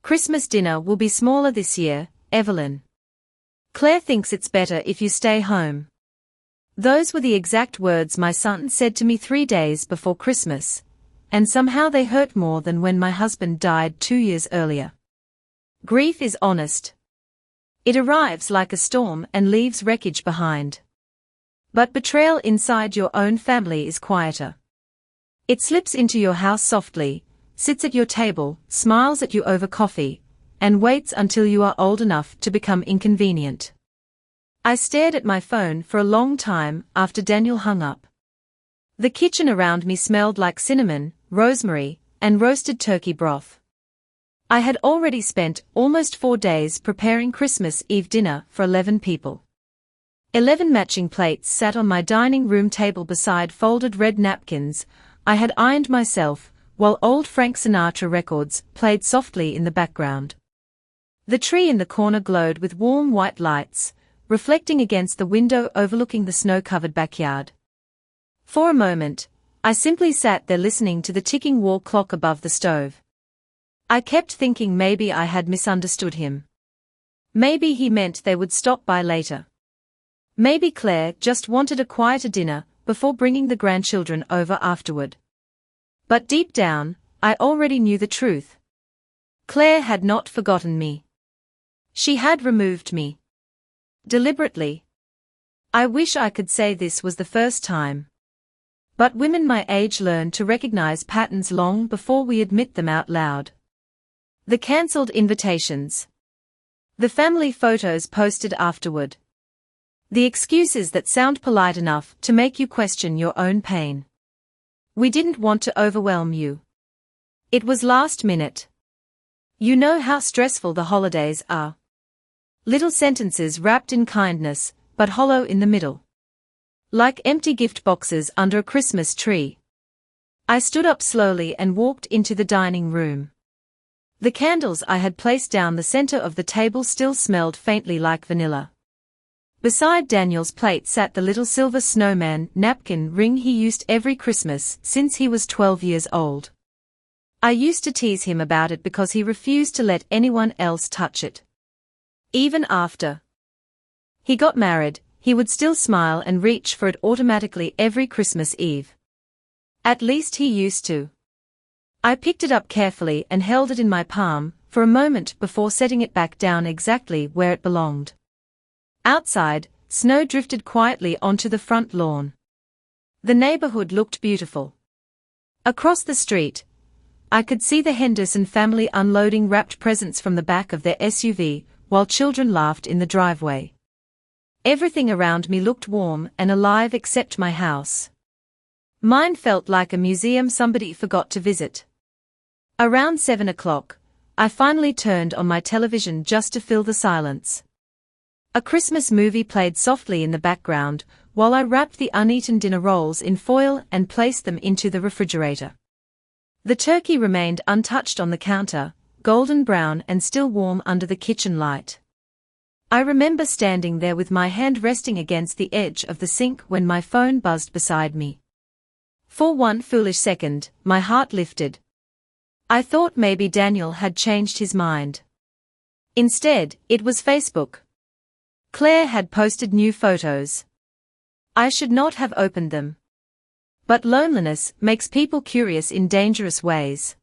Christmas dinner will be smaller this year, Evelyn. Claire thinks it's better if you stay home. Those were the exact words my son said to me 3 days before Christmas, and somehow they hurt more than when my husband died 2 years earlier. Grief is honest. It arrives like a storm and leaves wreckage behind. But betrayal inside your own family is quieter. It slips into your house softly, sits at your table, smiles at you over coffee, and waits until you are old enough to become inconvenient. I stared at my phone for a long time after Daniel hung up. The kitchen around me smelled like cinnamon, rosemary, and roasted turkey broth. I had already spent almost 4 days preparing Christmas Eve dinner for 11 people. 11 matching plates sat on my dining room table beside folded red napkins I had ironed myself, while old Frank Sinatra records played softly in the background. The tree in the corner glowed with warm white lights, reflecting against the window overlooking the snow-covered backyard. For a moment, I simply sat there listening to the ticking wall clock above the stove. I kept thinking maybe I had misunderstood him. Maybe he meant they would stop by later. Maybe Claire just wanted a quieter dinner before bringing the grandchildren over afterward. But deep down, I already knew the truth. Claire had not forgotten me. She had removed me. Deliberately. I wish I could say this was the first time. But women my age learn to recognize patterns long before we admit them out loud. The cancelled invitations. The family photos posted afterward. The excuses that sound polite enough to make you question your own pain. We didn't want to overwhelm you. It was last minute. You know how stressful the holidays are. Little sentences wrapped in kindness, but hollow in the middle. Like empty gift boxes under a Christmas tree. I stood up slowly and walked into the dining room. The candles I had placed down the center of the table still smelled faintly like vanilla. Beside Daniel's plate sat the little silver snowman napkin ring he used every Christmas since he was 12 years old. I used to tease him about it because he refused to let anyone else touch it. Even after he got married, he would still smile and reach for it automatically every Christmas Eve. At least he used to. I picked it up carefully and held it in my palm for a moment before setting it back down exactly where it belonged. Outside, snow drifted quietly onto the front lawn. The neighborhood looked beautiful. Across the street, I could see the Henderson family unloading wrapped presents from the back of their SUV, while children laughed in the driveway. Everything around me looked warm and alive except my house. Mine felt like a museum somebody forgot to visit. Around 7 o'clock, I finally turned on my television just to fill the silence. A Christmas movie played softly in the background, while I wrapped the uneaten dinner rolls in foil and placed them into the refrigerator. The turkey remained untouched on the counter, golden brown and still warm under the kitchen light. I remember standing there with my hand resting against the edge of the sink when my phone buzzed beside me. For one foolish second, my heart lifted. I thought maybe Daniel had changed his mind. Instead, it was Facebook. Claire had posted new photos. I should not have opened them. But loneliness makes people curious in dangerous ways.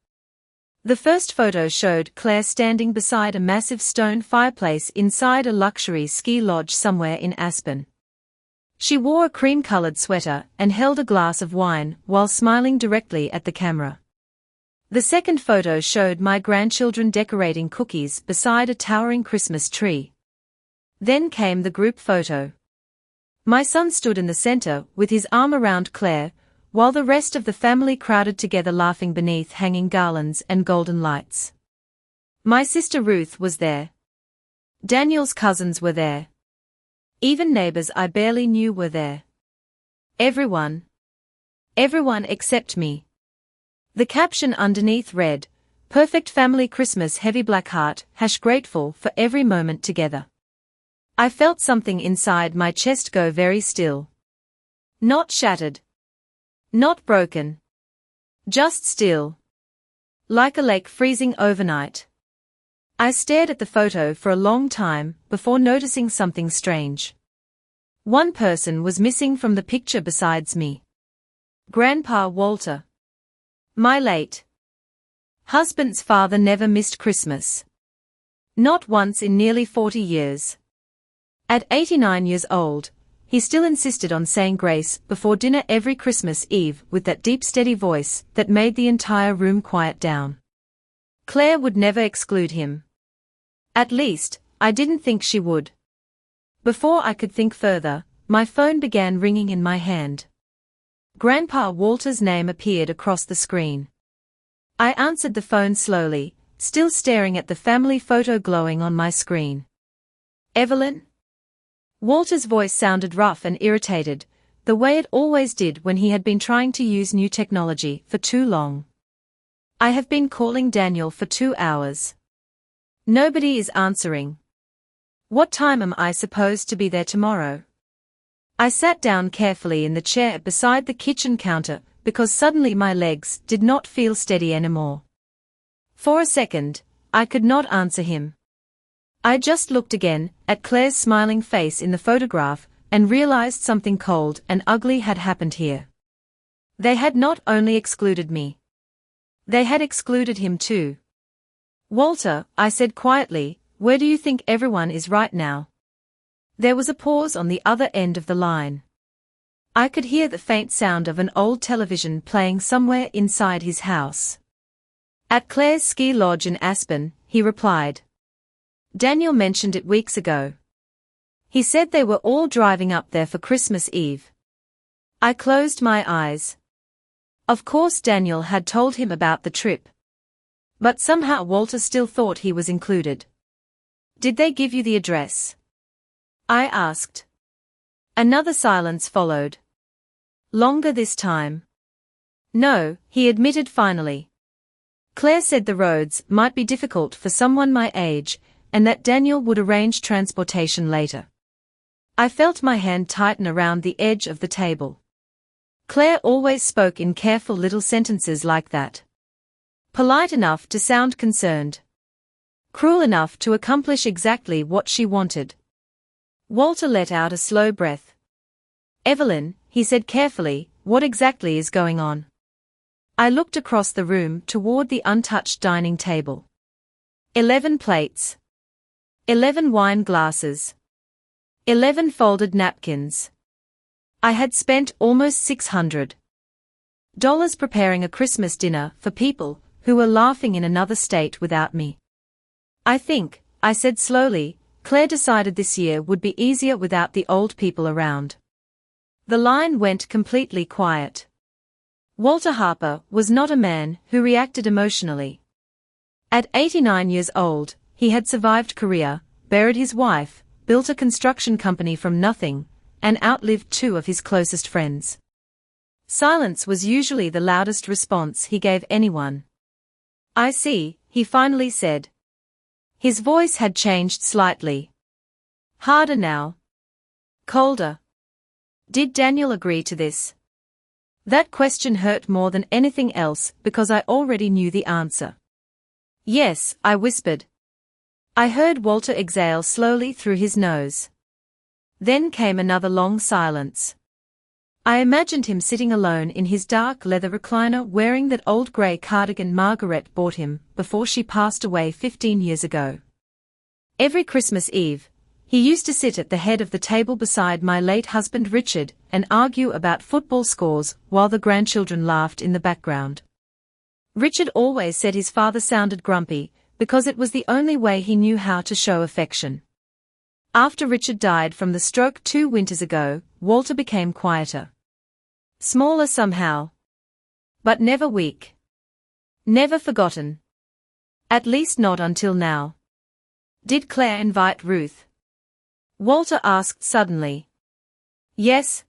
The first photo showed Claire standing beside a massive stone fireplace inside a luxury ski lodge somewhere in Aspen. She wore a cream-colored sweater and held a glass of wine while smiling directly at the camera. The second photo showed my grandchildren decorating cookies beside a towering Christmas tree. Then came the group photo. My son stood in the center with his arm around Claire, while the rest of the family crowded together laughing beneath hanging garlands and golden lights. My sister Ruth was there. Daniel's cousins were there. Even neighbors I barely knew were there. Everyone. Everyone except me. The caption underneath read, "Perfect family Christmas heavy black heart, grateful for every moment together." I felt something inside my chest go very still. Not shattered. Not broken. Just still. Like a lake freezing overnight. I stared at the photo for a long time before noticing something strange. One person was missing from the picture besides me. Grandpa Walter. My late husband's father never missed Christmas. Not once in nearly 40 years. At 89 years old, he still insisted on saying grace before dinner every Christmas Eve with that deep steady voice that made the entire room quiet down. Claire would never exclude him. At least, I didn't think she would. Before I could think further, my phone began ringing in my hand. Grandpa Walter's name appeared across the screen. I answered the phone slowly, still staring at the family photo glowing on my screen. Evelyn? Walter's voice sounded rough and irritated, the way it always did when he had been trying to use new technology for too long. I have been calling Daniel for 2 hours. Nobody is answering. What time am I supposed to be there tomorrow? I sat down carefully in the chair beside the kitchen counter because suddenly my legs did not feel steady anymore. For a second, I could not answer him. I just looked again at Claire's smiling face in the photograph and realized something cold and ugly had happened here. They had not only excluded me. They had excluded him too. Walter, I said quietly, where do you think everyone is right now? There was a pause on the other end of the line. I could hear the faint sound of an old television playing somewhere inside his house. At Claire's ski lodge in Aspen, he replied. Daniel mentioned it weeks ago. He said they were all driving up there for Christmas Eve. I closed my eyes. Of course Daniel had told him about the trip. But somehow Walter still thought he was included. Did they give you the address? I asked. Another silence followed. Longer this time. No, he admitted finally. Claire said the roads might be difficult for someone my age, and that Daniel would arrange transportation later. I felt my hand tighten around the edge of the table. Claire always spoke in careful little sentences like that. Polite enough to sound concerned. Cruel enough to accomplish exactly what she wanted. Walter let out a slow breath. Evelyn, he said carefully, what exactly is going on? I looked across the room toward the untouched dining table. 11 plates. 11 wine glasses. 11 folded napkins. I had spent almost $600 preparing a Christmas dinner for people who were laughing in another state without me. I think, I said slowly, Claire decided this year would be easier without the old people around. The line went completely quiet. Walter Harper was not a man who reacted emotionally. At 89 years old, he had survived Korea, buried his wife, built a construction company from nothing, and outlived 2 of his closest friends. Silence was usually the loudest response he gave anyone. I see, he finally said. His voice had changed slightly. Harder now. Colder. Did Daniel agree to this? That question hurt more than anything else because I already knew the answer. Yes, I whispered. I heard Walter exhale slowly through his nose. Then came another long silence. I imagined him sitting alone in his dark leather recliner wearing that old grey cardigan Margaret bought him before she passed away 15 years ago. Every Christmas Eve, he used to sit at the head of the table beside my late husband Richard and argue about football scores while the grandchildren laughed in the background. Richard always said his father sounded grumpy because it was the only way he knew how to show affection. After Richard died from the stroke 2 winters ago, Walter became quieter. Smaller somehow. But never weak. Never forgotten. At least not until now. Did Claire invite Ruth? Walter asked suddenly. Yes.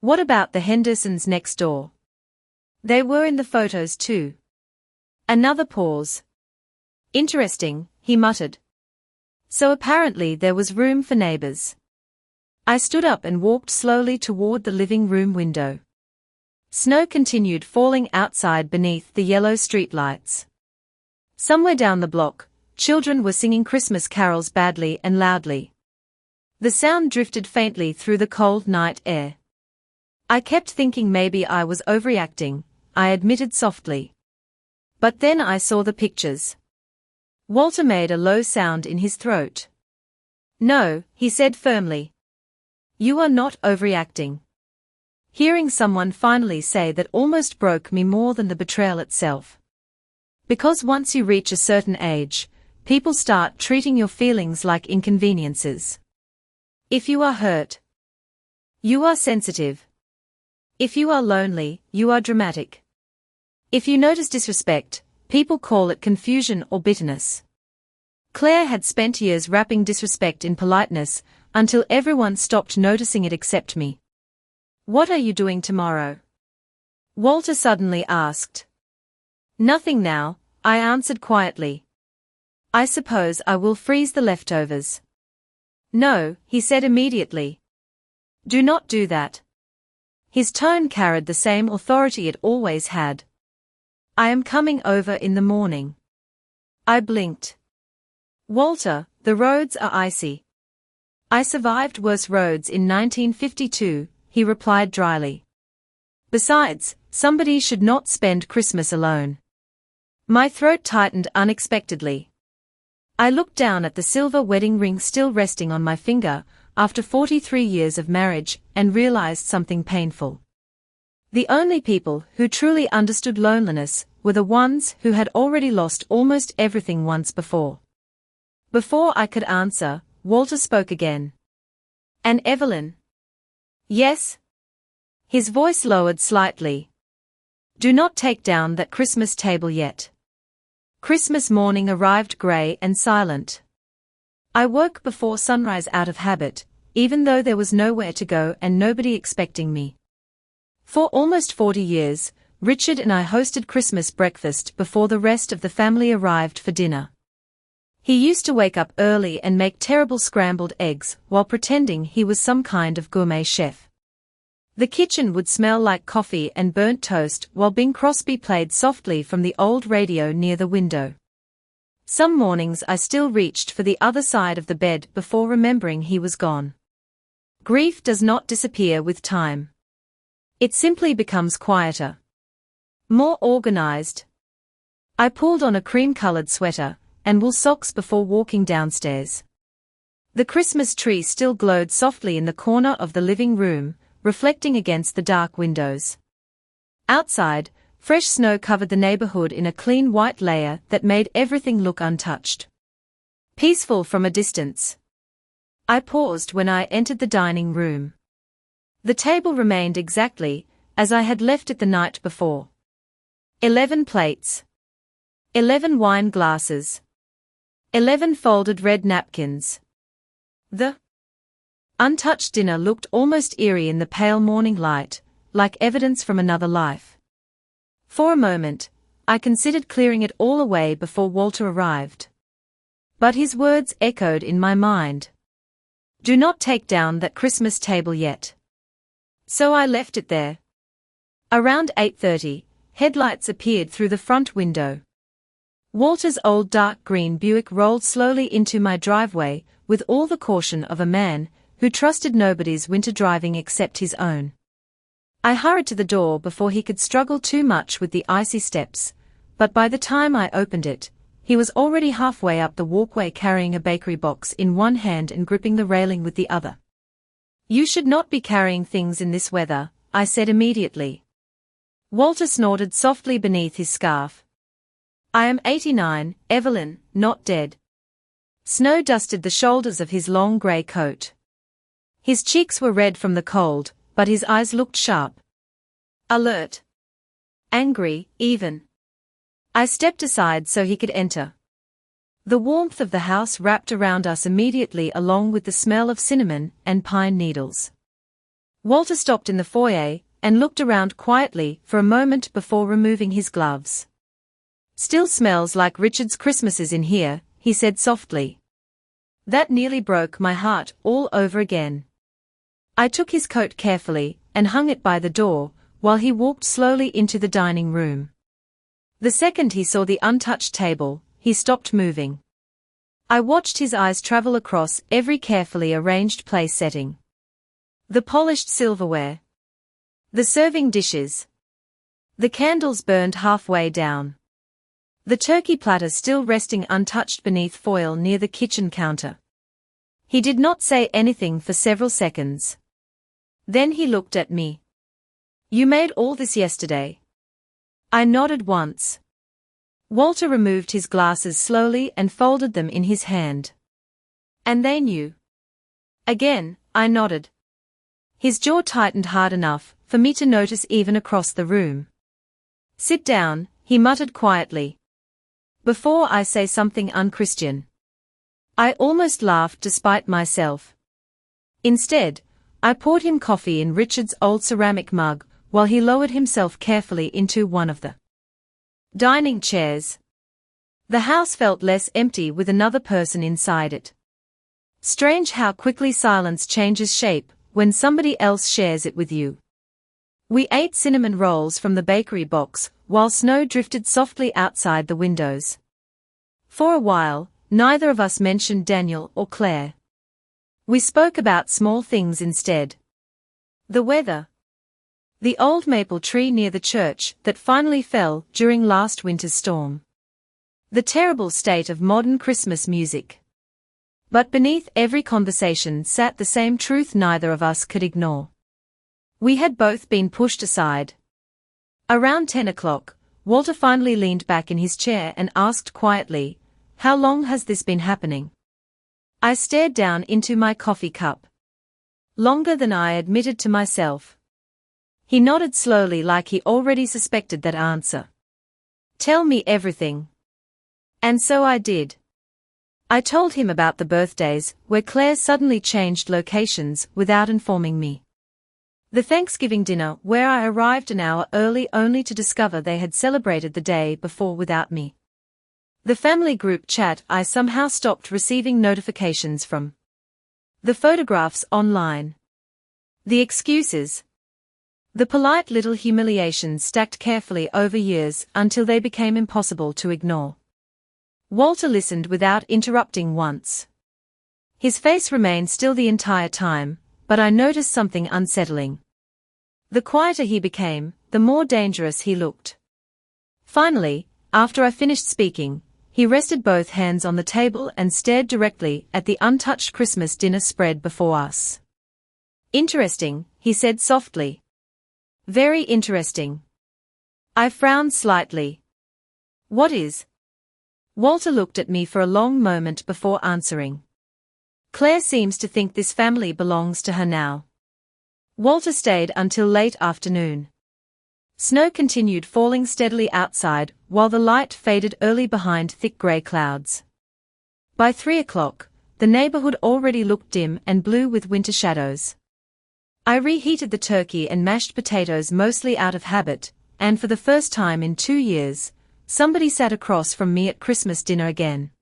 What about the Hendersons next door? They were in the photos too. Another pause. Interesting, he muttered. So apparently there was room for neighbors. I stood up and walked slowly toward the living room window. Snow continued falling outside beneath the yellow streetlights. Somewhere down the block, Children were singing Christmas carols badly and loudly. The sound drifted faintly through the cold night air. I kept thinking maybe I was overreacting, I admitted softly. But then I saw the pictures. Walter made a low sound in his throat. No, he said firmly. You are not overreacting. Hearing someone finally say that almost broke me more than the betrayal itself. Because once you reach a certain age, people start treating your feelings like inconveniences. If you are hurt, you are sensitive. If you are lonely, you are dramatic. If you notice disrespect, people call it confusion or bitterness. Claire had spent years wrapping disrespect in politeness, until everyone stopped noticing it except me. What are you doing tomorrow? Walter suddenly asked. Nothing now, I answered quietly. I suppose I will freeze the leftovers. No, he said immediately. Do not do that. His tone carried the same authority it always had. I am coming over in the morning. I blinked. Walter, the roads are icy. I survived worse roads in 1952, he replied dryly. Besides, somebody should not spend Christmas alone. My throat tightened unexpectedly. I looked down at the silver wedding ring still resting on my finger, after 43 years of marriage, and realized something painful. The only people who truly understood loneliness were the ones who had already lost almost everything once before. Before I could answer, Walter spoke again. And Evelyn? Yes? His voice lowered slightly. Do not take down that Christmas table yet. Christmas morning arrived grey and silent. I woke before sunrise out of habit, even though there was nowhere to go and nobody expecting me. For almost 40 years, Richard and I hosted Christmas breakfast before the rest of the family arrived for dinner. He used to wake up early and make terrible scrambled eggs while pretending he was some kind of gourmet chef. The kitchen would smell like coffee and burnt toast while Bing Crosby played softly from the old radio near the window. Some mornings I still reached for the other side of the bed before remembering he was gone. Grief does not disappear with time. It simply becomes quieter. More organized. I pulled on a cream-colored sweater and wool socks before walking downstairs. The Christmas tree still glowed softly in the corner of the living room, reflecting against the dark windows. Outside, fresh snow covered the neighborhood in a clean white layer that made everything look untouched. Peaceful from a distance. I paused when I entered the dining room. The table remained exactly as I had left it the night before. 11 plates. 11 wine glasses. 11 folded red napkins. The untouched dinner looked almost eerie in the pale morning light, like evidence from another life. For a moment, I considered clearing it all away before Walter arrived. But his words echoed in my mind. Do not take down that Christmas table yet. So I left it there. Around 8:30, headlights appeared through the front window. Walter's old dark green Buick rolled slowly into my driveway, with all the caution of a man who trusted nobody's winter driving except his own. I hurried to the door before he could struggle too much with the icy steps, but by the time I opened it, he was already halfway up the walkway carrying a bakery box in one hand and gripping the railing with the other. You should not be carrying things in this weather, I said immediately. Walter snorted softly beneath his scarf. I am 89, Evelyn, not dead. Snow dusted the shoulders of his long grey coat. His cheeks were red from the cold, but his eyes looked sharp. Alert. Angry, even. I stepped aside so he could enter. The warmth of the house wrapped around us immediately along with the smell of cinnamon and pine needles. Walter stopped in the foyer and looked around quietly for a moment before removing his gloves. Still smells like Richard's Christmases in here, he said softly. That nearly broke my heart all over again. I took his coat carefully and hung it by the door while he walked slowly into the dining room. The second he saw the untouched table, he stopped moving. I watched his eyes travel across every carefully arranged place setting. The polished silverware. The serving dishes. The candles burned halfway down. The turkey platter still resting untouched beneath foil near the kitchen counter. He did not say anything for several seconds. Then he looked at me. "You made all this yesterday?" I nodded once. Walter removed his glasses slowly and folded them in his hand. "And they knew?" Again, I nodded. His jaw tightened hard enough for me to notice even across the room. "Sit down," he muttered quietly. "Before I say something unchristian." I almost laughed despite myself. Instead, I poured him coffee in Richard's old ceramic mug while he lowered himself carefully into one of the dining chairs. The house felt less empty with another person inside it. Strange how quickly silence changes shape when somebody else shares it with you. We ate cinnamon rolls from the bakery box while snow drifted softly outside the windows. For a while, neither of us mentioned Daniel or Claire. We spoke about small things instead. The weather. The old maple tree near the church that finally fell during last winter's storm. The terrible state of modern Christmas music. But beneath every conversation sat the same truth neither of us could ignore. We had both been pushed aside. Around 10 o'clock, Walter finally leaned back in his chair and asked quietly, "How long has this been happening?" I stared down into my coffee cup. Longer than I admitted to myself. He nodded slowly like he already suspected that answer. "Tell me everything." And so I did. I told him about the birthdays where Claire suddenly changed locations without informing me. The Thanksgiving dinner where I arrived an hour early only to discover they had celebrated the day before without me. The family group chat I somehow stopped receiving notifications from. The photographs online. The excuses. The polite little humiliations stacked carefully over years until they became impossible to ignore. Walter listened without interrupting once. His face remained still the entire time, but I noticed something unsettling. The quieter he became, the more dangerous he looked. Finally, after I finished speaking, he rested both hands on the table and stared directly at the untouched Christmas dinner spread before us. "Interesting," he said softly. "Very interesting." I frowned slightly. "What is?" Walter looked at me for a long moment before answering. "Claire seems to think this family belongs to her now." Walter stayed until late afternoon. Snow continued falling steadily outside while the light faded early behind thick grey clouds. By 3 o'clock, the neighborhood already looked dim and blue with winter shadows. I reheated the turkey and mashed potatoes mostly out of habit, and for the first time in 2 years, somebody sat across from me at Christmas dinner again.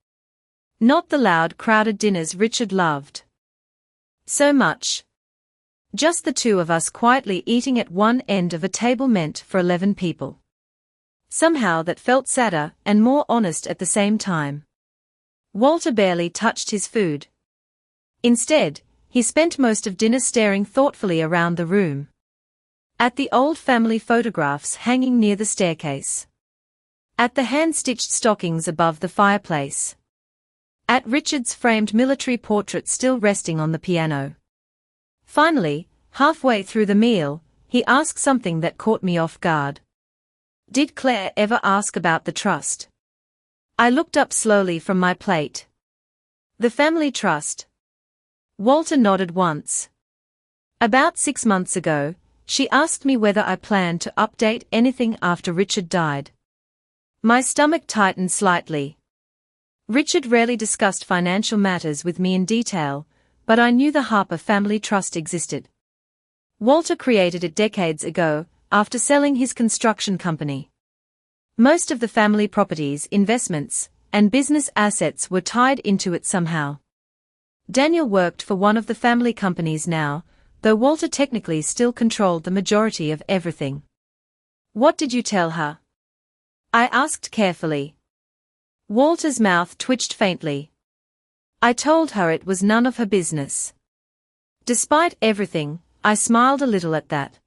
Not the loud, crowded dinners Richard loved so much. Just the two of us quietly eating at one end of a table meant for 11 people. Somehow that felt sadder and more honest at the same time. Walter barely touched his food. Instead, he spent most of dinner staring thoughtfully around the room. At the old family photographs hanging near the staircase. At the hand-stitched stockings above the fireplace. At Richard's framed military portrait still resting on the piano. Finally, halfway through the meal, he asked something that caught me off guard. "Did Claire ever ask about the trust?" I looked up slowly from my plate. "The family trust?" Walter nodded once. "About 6 months ago, she asked me whether I planned to update anything after Richard died." My stomach tightened slightly. Richard rarely discussed financial matters with me in detail, but I knew the Harper family trust existed. Walter created it decades ago, after selling his construction company. Most of the family properties, investments, and business assets were tied into it somehow. Daniel worked for one of the family companies now, though Walter technically still controlled the majority of everything. "What did you tell her?" I asked carefully. Walter's mouth twitched faintly. I told her it was none of her business. Despite everything, I smiled a little at that.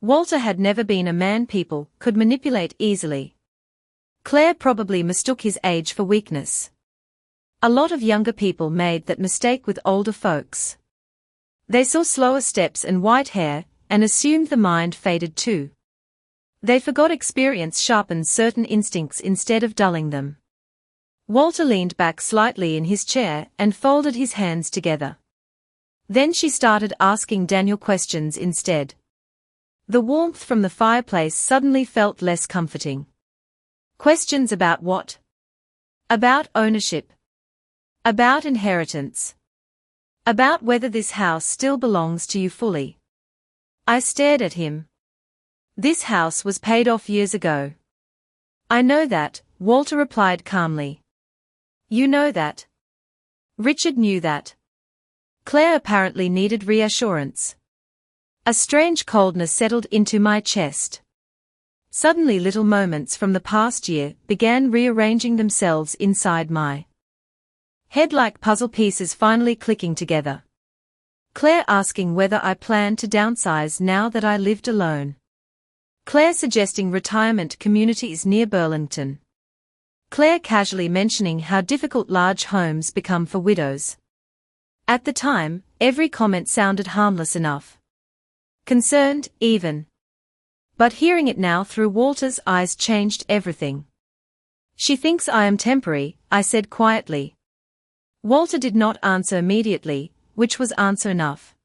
Walter had never been a man people could manipulate easily. Claire probably mistook his age for weakness. A lot of younger people made that mistake with older folks. They saw slower steps and white hair, and assumed the mind faded too. They forgot experience sharpens certain instincts instead of dulling them. Walter leaned back slightly in his chair and folded his hands together. Then she started asking Daniel questions instead. The warmth from the fireplace suddenly felt less comforting. Questions about what? About ownership. About inheritance. About whether this house still belongs to you fully. I stared at him. This house was paid off years ago. I know that, Walter replied calmly. You know that. Richard knew that. Claire apparently needed reassurance. A strange coldness settled into my chest. Suddenly little moments from the past year began rearranging themselves inside my head like puzzle pieces finally clicking together. Claire asking whether I planned to downsize now that I lived alone. Claire suggesting retirement communities near Burlington. Claire casually mentioning how difficult large homes become for widows. At the time, every comment sounded harmless enough. Concerned, even. But hearing it now through Walter's eyes changed everything. She thinks I am temporary, I said quietly. Walter did not answer immediately, which was answer enough.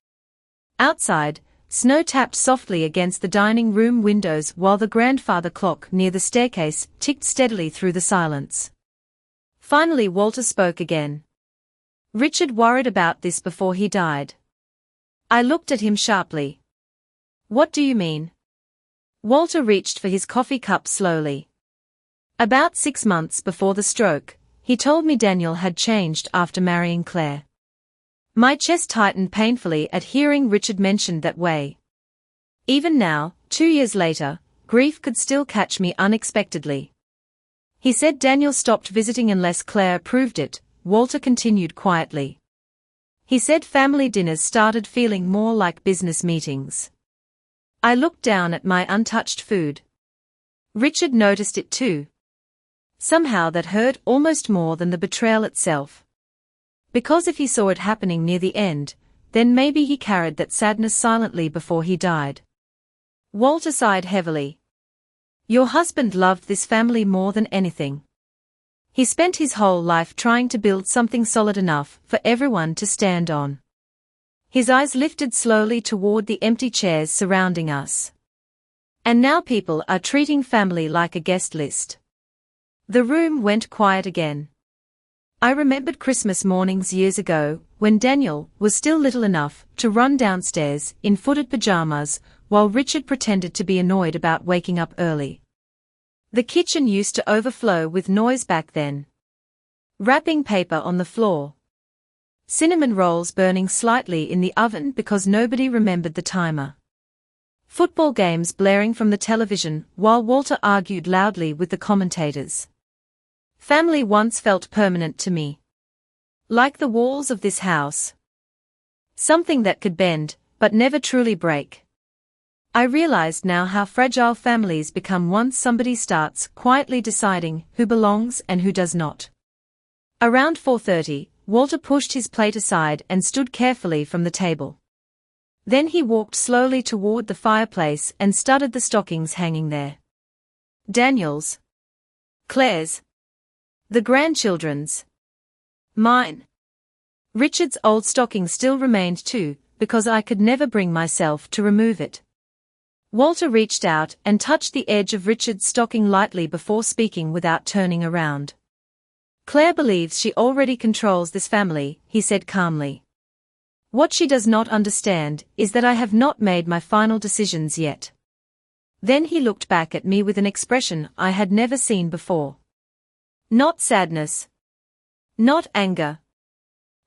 Outside, snow tapped softly against the dining room windows while the grandfather clock near the staircase ticked steadily through the silence. Finally Walter spoke again. Richard worried about this before he died. I looked at him sharply. What do you mean? Walter reached for his coffee cup slowly. About 6 months before the stroke, he told me Daniel had changed after marrying Claire. My chest tightened painfully at hearing Richard mentioned that way. Even now, 2 years later, grief could still catch me unexpectedly. He said Daniel stopped visiting unless Claire approved it, Walter continued quietly. He said family dinners started feeling more like business meetings. I looked down at my untouched food. Richard noticed it too. Somehow that hurt almost more than the betrayal itself. Because if he saw it happening near the end, then maybe he carried that sadness silently before he died. Walter sighed heavily. Your husband loved this family more than anything. He spent his whole life trying to build something solid enough for everyone to stand on. His eyes lifted slowly toward the empty chairs surrounding us. And now people are treating family like a guest list. The room went quiet again. I remembered Christmas mornings years ago, when Daniel was still little enough to run downstairs in footed pajamas, while Richard pretended to be annoyed about waking up early. The kitchen used to overflow with noise back then. Wrapping paper on the floor. Cinnamon rolls burning slightly in the oven because nobody remembered the timer. Football games blaring from the television while Walter argued loudly with the commentators. Family once felt permanent to me. Like the walls of this house. Something that could bend, but never truly break. I realized now how fragile families become once somebody starts quietly deciding who belongs and who does not. Around 4:30, Walter pushed his plate aside and stood carefully from the table. Then he walked slowly toward the fireplace and studied the stockings hanging there. Daniel's. Claire's. The grandchildren's. Mine. Richard's old stocking still remained too, because I could never bring myself to remove it. Walter reached out and touched the edge of Richard's stocking lightly before speaking without turning around. Claire believes she already controls this family, he said calmly. What she does not understand is that I have not made my final decisions yet. Then he looked back at me with an expression I had never seen before. Not sadness. Not anger.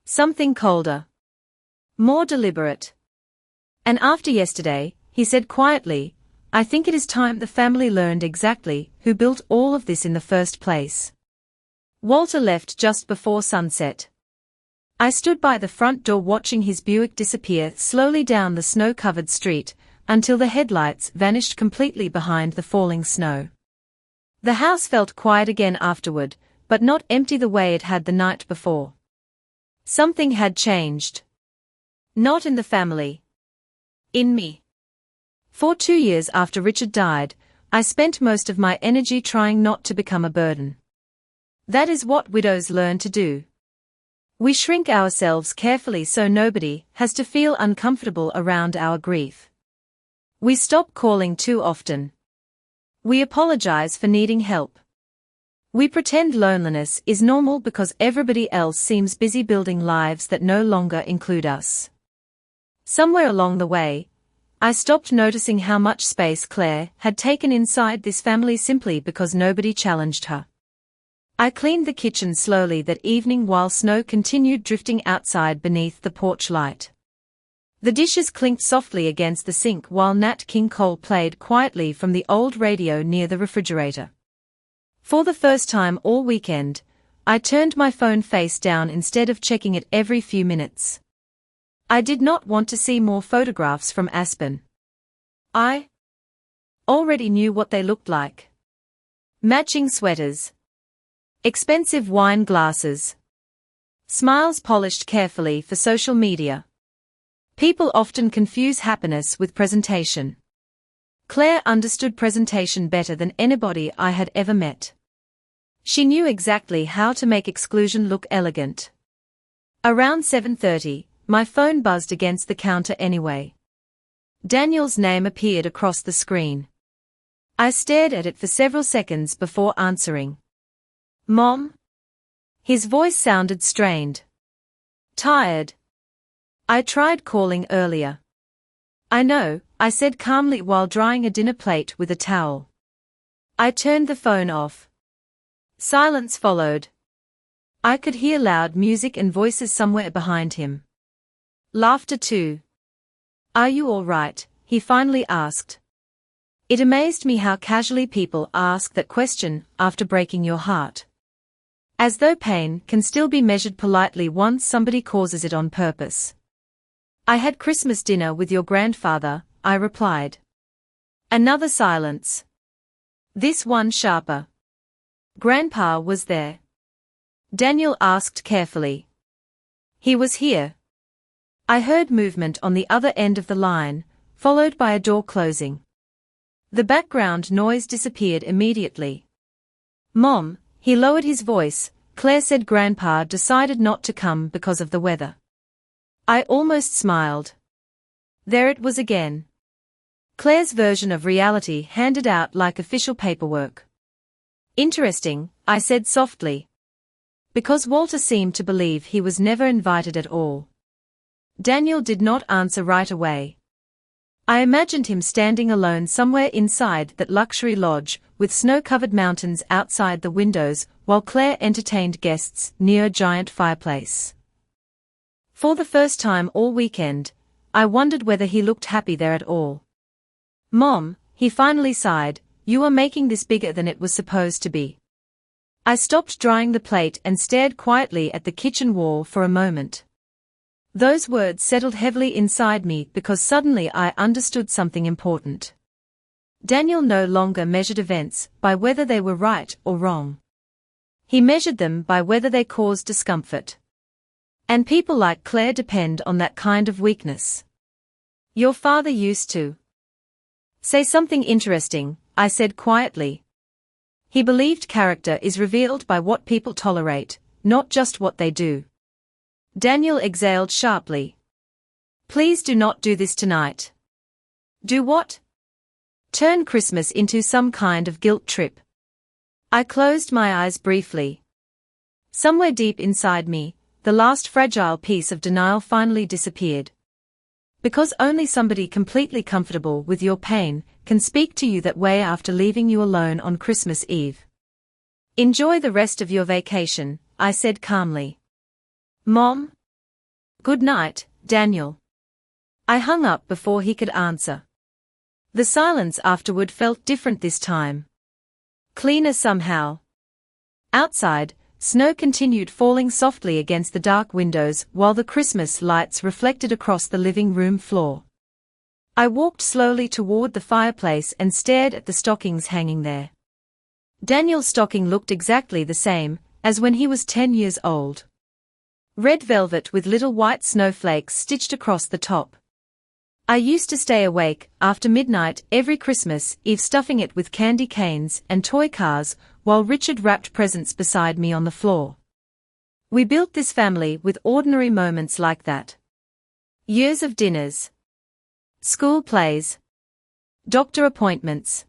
Something colder. More deliberate. And after yesterday, he said quietly, I think it is time the family learned exactly who built all of this in the first place. Walter left just before sunset. I stood by the front door watching his Buick disappear slowly down the snow-covered street, until the headlights vanished completely behind the falling snow. The house felt quiet again afterward, but not empty the way it had the night before. Something had changed. Not in the family. In me. For 2 years after Richard died, I spent most of my energy trying not to become a burden. That is what widows learn to do. We shrink ourselves carefully so nobody has to feel uncomfortable around our grief. We stop calling too often. We apologize for needing help. We pretend loneliness is normal because everybody else seems busy building lives that no longer include us. Somewhere along the way, I stopped noticing how much space Claire had taken inside this family simply because nobody challenged her. I cleaned the kitchen slowly that evening while snow continued drifting outside beneath the porch light. The dishes clinked softly against the sink while Nat King Cole played quietly from the old radio near the refrigerator. For the first time all weekend, I turned my phone face down instead of checking it every few minutes. I did not want to see more photographs from Aspen. I already knew what they looked like. Matching sweaters. Expensive wine glasses. Smiles polished carefully for social media. People often confuse happiness with presentation. Claire understood presentation better than anybody I had ever met. She knew exactly how to make exclusion look elegant. Around 7:30, my phone buzzed against the counter anyway. Daniel's name appeared across the screen. I stared at it for several seconds before answering. Mom? His voice sounded strained. Tired. I tried calling earlier. I know, I said calmly while drying a dinner plate with a towel. I turned the phone off. Silence followed. I could hear loud music and voices somewhere behind him. Laughter too. Are you all right? He finally asked. It amazed me how casually people ask that question after breaking your heart. As though pain can still be measured politely once somebody causes it on purpose. I had Christmas dinner with your grandfather, I replied. Another silence. This one sharper. Grandpa was there. Daniel asked carefully. He was here. I heard movement on the other end of the line, followed by a door closing. The background noise disappeared immediately. Mom, he lowered his voice. Claire said Grandpa decided not to come because of the weather. I almost smiled. There it was again. Claire's version of reality handed out like official paperwork. Interesting, I said softly. Because Walter seemed to believe he was never invited at all. Daniel did not answer right away. I imagined him standing alone somewhere inside that luxury lodge, with snow-covered mountains outside the windows, while Claire entertained guests near a giant fireplace. For the first time all weekend, I wondered whether he looked happy there at all. Mom, he finally sighed, you are making this bigger than it was supposed to be. I stopped drying the plate and stared quietly at the kitchen wall for a moment. Those words settled heavily inside me because suddenly I understood something important. Daniel no longer measured events by whether they were right or wrong. He measured them by whether they caused discomfort. And people like Claire depend on that kind of weakness. Your father used to say something interesting, I said quietly. He believed character is revealed by what people tolerate, not just what they do. Daniel exhaled sharply. Please do not do this tonight. Do what? Turn Christmas into some kind of guilt trip. I closed my eyes briefly. Somewhere deep inside me, the last fragile piece of denial finally disappeared. Because only somebody completely comfortable with your pain can speak to you that way after leaving you alone on Christmas Eve. Enjoy the rest of your vacation, I said calmly. Mom? Good night, Daniel. I hung up before he could answer. The silence afterward felt different this time. Cleaner somehow. Outside, Snow continued falling softly against the dark windows while the Christmas lights reflected across the living room floor. I walked slowly toward the fireplace and stared at the stockings hanging there. Daniel's stocking looked exactly the same as when he was 10 years old. Red velvet with little white snowflakes stitched across the top. I used to stay awake after midnight every Christmas Eve stuffing it with candy canes and toy cars while Richard wrapped presents beside me on the floor. We built this family with ordinary moments like that. Years of dinners. School plays. Doctor appointments.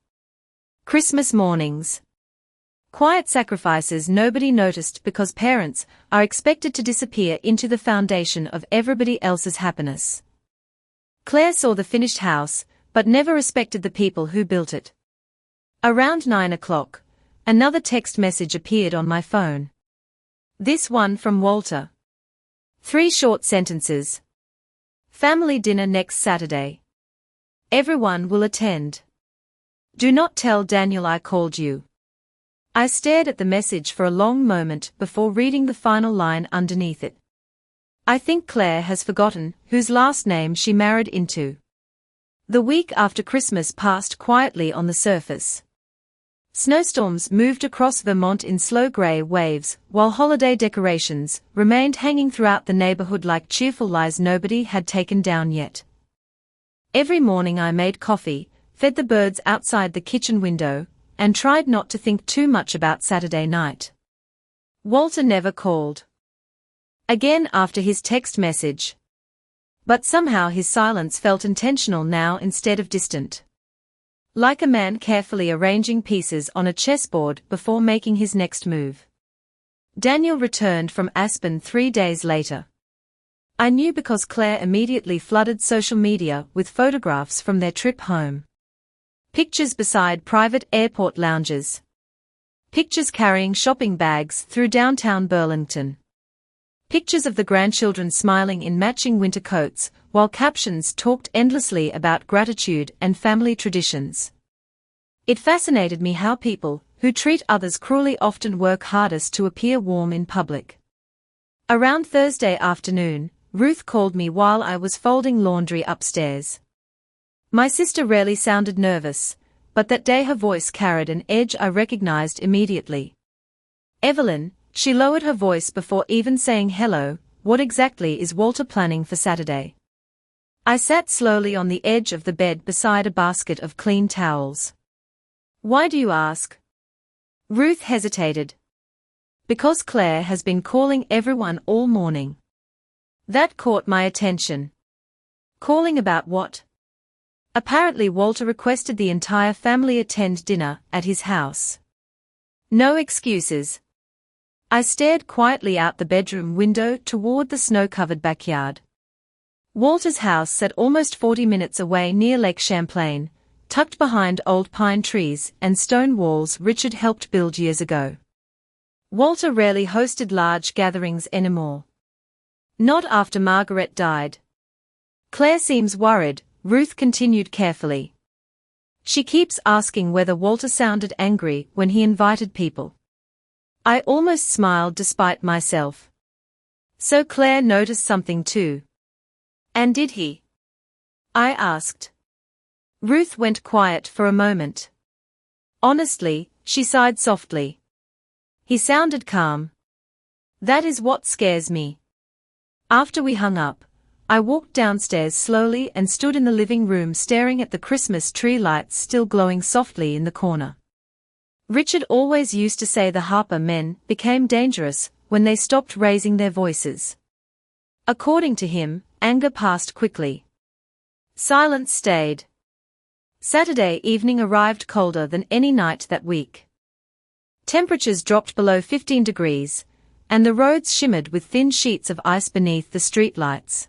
Christmas mornings. Quiet sacrifices nobody noticed because parents are expected to disappear into the foundation of everybody else's happiness. Claire saw the finished house, but never respected the people who built it. Around 9 o'clock, another text message appeared on my phone. This one from Walter. 3 short sentences. Family dinner next Saturday. Everyone will attend. Do not tell Daniel I called you. I stared at the message for a long moment before reading the final line underneath it. I think Claire has forgotten whose last name she married into. The week after Christmas passed quietly on the surface. Snowstorms moved across Vermont in slow gray waves, while holiday decorations remained hanging throughout the neighborhood like cheerful lies nobody had taken down yet. Every morning I made coffee, fed the birds outside the kitchen window, and tried not to think too much about Saturday night. Walter never called. Again after his text message. But somehow his silence felt intentional now instead of distant. Like a man carefully arranging pieces on a chessboard before making his next move. Daniel returned from Aspen 3 days later. I knew because Claire immediately flooded social media with photographs from their trip home. Pictures beside private airport lounges. Pictures carrying shopping bags through downtown Burlington. Pictures of the grandchildren smiling in matching winter coats, while captions talked endlessly about gratitude and family traditions. It fascinated me how people who treat others cruelly often work hardest to appear warm in public. Around Thursday afternoon, Ruth called me while I was folding laundry upstairs. My sister rarely sounded nervous, but that day her voice carried an edge I recognized immediately. Evelyn, she lowered her voice before even saying hello, what exactly is Walter planning for Saturday? I sat slowly on the edge of the bed beside a basket of clean towels. Why do you ask? Ruth hesitated. Because Claire has been calling everyone all morning. That caught my attention. Calling about what? Apparently Walter requested the entire family attend dinner at his house. No excuses. I stared quietly out the bedroom window toward the snow-covered backyard. Walter's house sat almost 40 minutes away near Lake Champlain, tucked behind old pine trees and stone walls Richard helped build years ago. Walter rarely hosted large gatherings anymore. Not after Margaret died. Claire seems worried, Ruth continued carefully. She keeps asking whether Walter sounded angry when he invited people. I almost smiled despite myself. So Claire noticed something too. And did he? I asked. Ruth went quiet for a moment. Honestly, she sighed softly. He sounded calm. That is what scares me. After we hung up, I walked downstairs slowly and stood in the living room staring at the Christmas tree lights still glowing softly in the corner. Richard always used to say the Harper men became dangerous when they stopped raising their voices. According to him, anger passed quickly. Silence stayed. Saturday evening arrived colder than any night that week. Temperatures dropped below 15 degrees, and the roads shimmered with thin sheets of ice beneath the streetlights.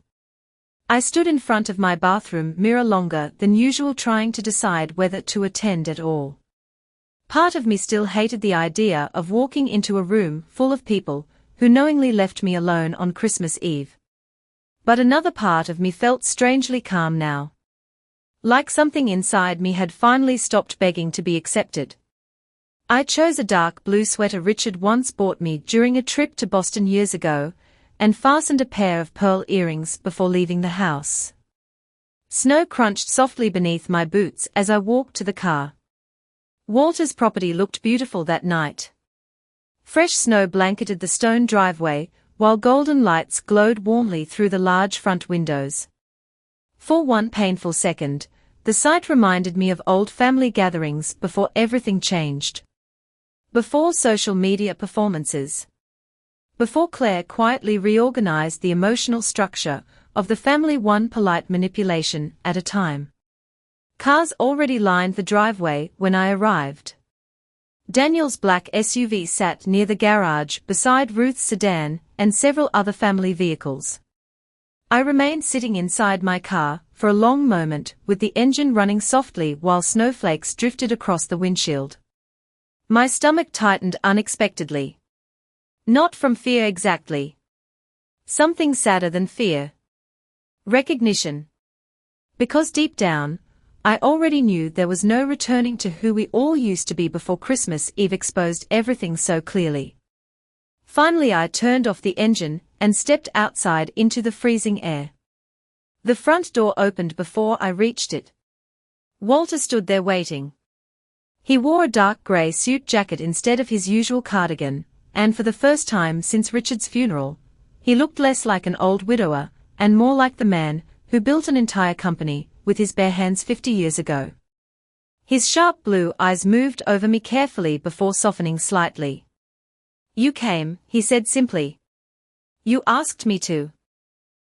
I stood in front of my bathroom mirror longer than usual trying to decide whether to attend at all. Part of me still hated the idea of walking into a room full of people who knowingly left me alone on Christmas Eve. But another part of me felt strangely calm now. Like something inside me had finally stopped begging to be accepted. I chose a dark blue sweater Richard once bought me during a trip to Boston years ago, and fastened a pair of pearl earrings before leaving the house. Snow crunched softly beneath my boots as I walked to the car. Walter's property looked beautiful that night. Fresh snow blanketed the stone driveway, while golden lights glowed warmly through the large front windows. For one painful second, the sight reminded me of old family gatherings before everything changed. Before social media performances. Before Claire quietly reorganized the emotional structure of the family, one polite manipulation at a time. Cars already lined the driveway when I arrived. Daniel's black SUV sat near the garage beside Ruth's sedan and several other family vehicles. I remained sitting inside my car for a long moment with the engine running softly while snowflakes drifted across the windshield. My stomach tightened unexpectedly. Not from fear exactly. Something sadder than fear. Recognition. Because deep down, I already knew there was no returning to who we all used to be before Christmas Eve exposed everything so clearly. Finally I turned off the engine and stepped outside into the freezing air. The front door opened before I reached it. Walter stood there waiting. He wore a dark grey suit jacket instead of his usual cardigan, and for the first time since Richard's funeral, he looked less like an old widower, and more like the man who built an entire company with his bare hands 50 years ago. His sharp blue eyes moved over me carefully before softening slightly. "You came," he said simply. "You asked me to."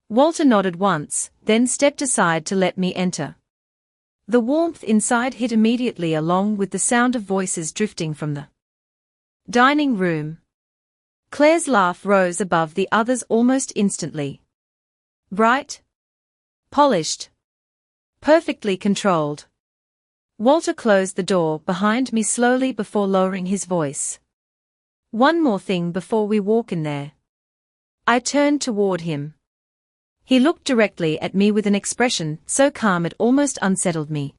Walter nodded once, then stepped aside to let me enter. The warmth inside hit immediately, along with the sound of voices drifting from the dining room. Claire's laugh rose above the others almost instantly. Bright, polished, perfectly controlled. Walter closed the door behind me slowly before lowering his voice. "One more thing before we walk in there." I turned toward him. He looked directly at me with an expression so calm it almost unsettled me.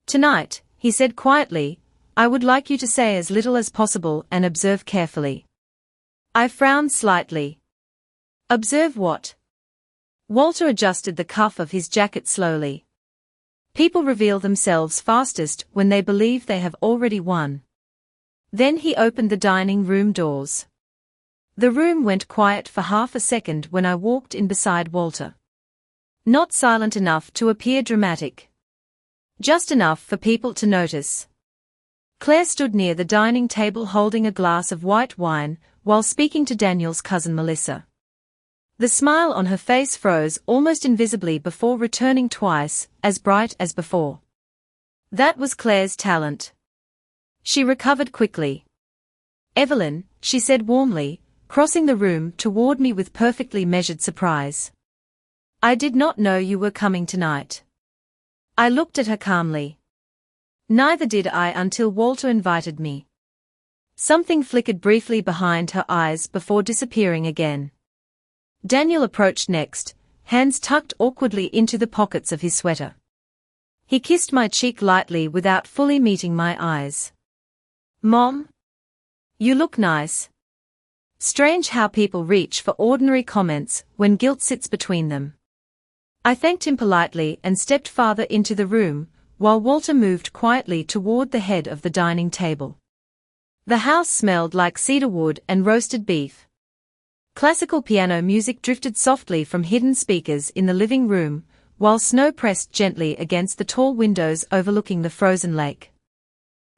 "Tonight," he said quietly, "I would like you to say as little as possible and observe carefully." I frowned slightly. "Observe what?" Walter adjusted the cuff of his jacket slowly. "People reveal themselves fastest when they believe they have already won." Then he opened the dining room doors. The room went quiet for half a second when I walked in beside Walter. Not silent enough to appear dramatic. Just enough for people to notice. Claire stood near the dining table holding a glass of white wine while speaking to Daniel's cousin Melissa. The smile on her face froze almost invisibly before returning twice, as bright as before. That was Claire's talent. She recovered quickly. "Evelyn," she said warmly, crossing the room toward me with perfectly measured surprise. "I did not know you were coming tonight." I looked at her calmly. Neither did I until Walter invited me. Something flickered briefly behind her eyes before disappearing again. Daniel approached next, hands tucked awkwardly into the pockets of his sweater. He kissed my cheek lightly without fully meeting my eyes. "Mom? You look nice." Strange how people reach for ordinary comments when guilt sits between them. I thanked him politely and stepped farther into the room, while Walter moved quietly toward the head of the dining table. The house smelled like cedar wood and roasted beef. Classical piano music drifted softly from hidden speakers in the living room, while snow pressed gently against the tall windows overlooking the frozen lake.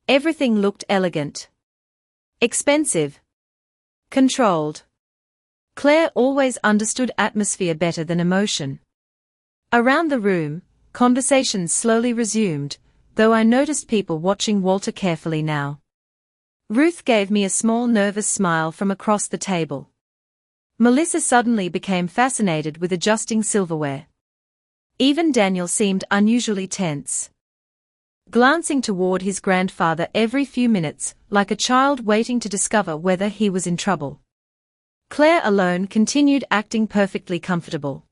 Everything looked elegant. Expensive. Controlled. Claire always understood atmosphere better than emotion. Around the room, conversations slowly resumed, though I noticed people watching Walter carefully now. Ruth gave me a small nervous smile from across the table. Melissa suddenly became fascinated with adjusting silverware. Even Daniel seemed unusually tense, glancing toward his grandfather every few minutes, like a child waiting to discover whether he was in trouble. Claire alone continued acting perfectly comfortable.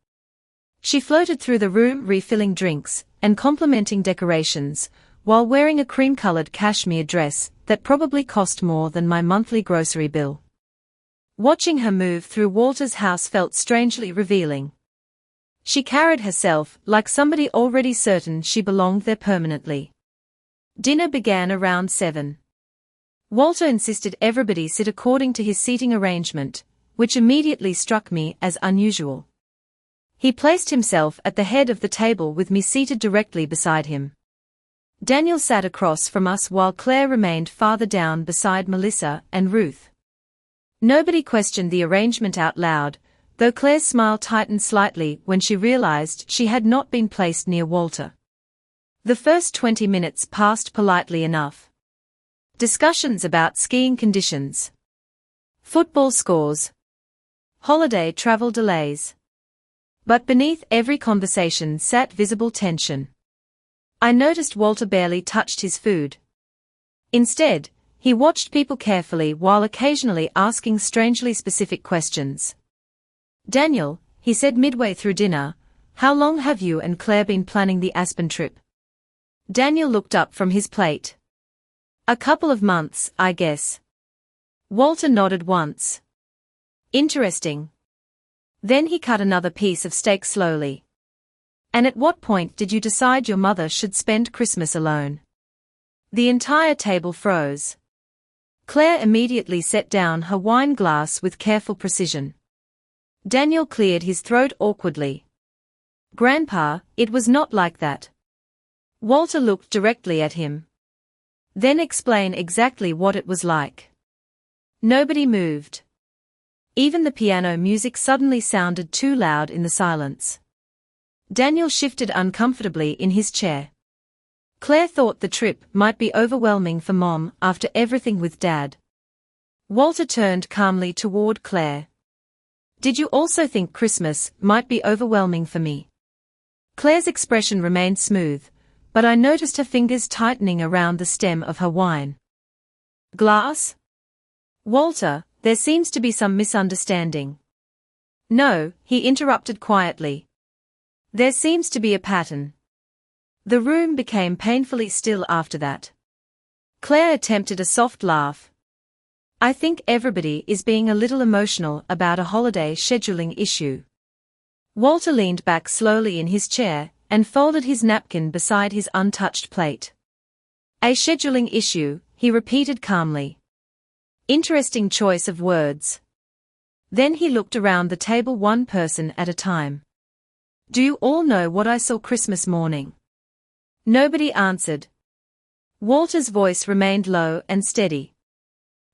She floated through the room refilling drinks and complimenting decorations, while wearing a cream-colored cashmere dress that probably cost more than my monthly grocery bill. Watching her move through Walter's house felt strangely revealing. She carried herself like somebody already certain she belonged there permanently. Dinner began around 7. Walter insisted everybody sit according to his seating arrangement, which immediately struck me as unusual. He placed himself at the head of the table with me seated directly beside him. Daniel sat across from us while Claire remained farther down beside Melissa and Ruth. Nobody questioned the arrangement out loud, though Claire's smile tightened slightly when she realized she had not been placed near Walter. The first 20 minutes passed politely enough. Discussions about skiing conditions, football scores, holiday travel delays. But beneath every conversation sat visible tension. I noticed Walter barely touched his food. Instead, he watched people carefully while occasionally asking strangely specific questions. "Daniel," he said midway through dinner, "how long have you and Claire been planning the Aspen trip?" Daniel looked up from his plate. "A couple of months, I guess." Walter nodded once. "Interesting." Then he cut another piece of steak slowly. "And at what point did you decide your mother should spend Christmas alone?" The entire table froze. Claire immediately set down her wine glass with careful precision. Daniel cleared his throat awkwardly. "Grandpa, it was not like that." Walter looked directly at him. "Then explain exactly what it was like." Nobody moved. Even the piano music suddenly sounded too loud in the silence. Daniel shifted uncomfortably in his chair. Claire thought the trip might be overwhelming for Mom after everything with Dad. Walter turned calmly toward Claire. "Did you also think Christmas might be overwhelming for me?" Claire's expression remained smooth, but I noticed her fingers tightening around the stem of her wine glass. "Walter, there seems to be some misunderstanding." "No," he interrupted quietly. "There seems to be a pattern." The room became painfully still after that. Claire attempted a soft laugh. "I think everybody is being a little emotional about a holiday scheduling issue." Walter leaned back slowly in his chair and folded his napkin beside his untouched plate. "A scheduling issue," he repeated calmly. "Interesting choice of words." Then he looked around the table one person at a time. "Do you all know what I saw Christmas morning?" Nobody answered. Walter's voice remained low and steady.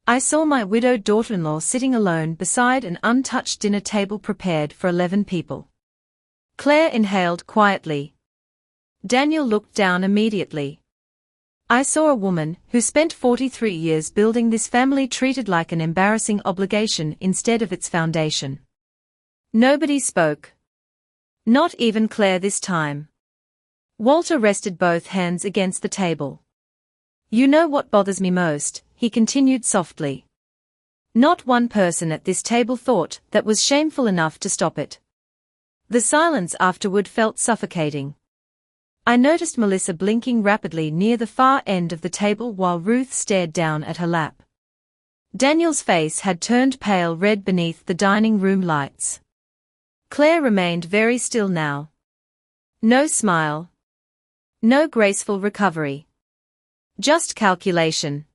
"I saw my widowed daughter-in-law sitting alone beside an untouched dinner table prepared for 11 people." Claire inhaled quietly. Daniel looked down immediately. "I saw a woman who spent 43 years building this family treated like an embarrassing obligation instead of its foundation." Nobody spoke. Not even Claire this time. Walter rested both hands against the table. "You know what bothers me most," he continued softly. "Not one person at this table thought that was shameful enough to stop it." The silence afterward felt suffocating. I noticed Melissa blinking rapidly near the far end of the table while Ruth stared down at her lap. Daniel's face had turned pale red beneath the dining room lights. Claire remained very still now. No smile. No graceful recovery. Just calculation.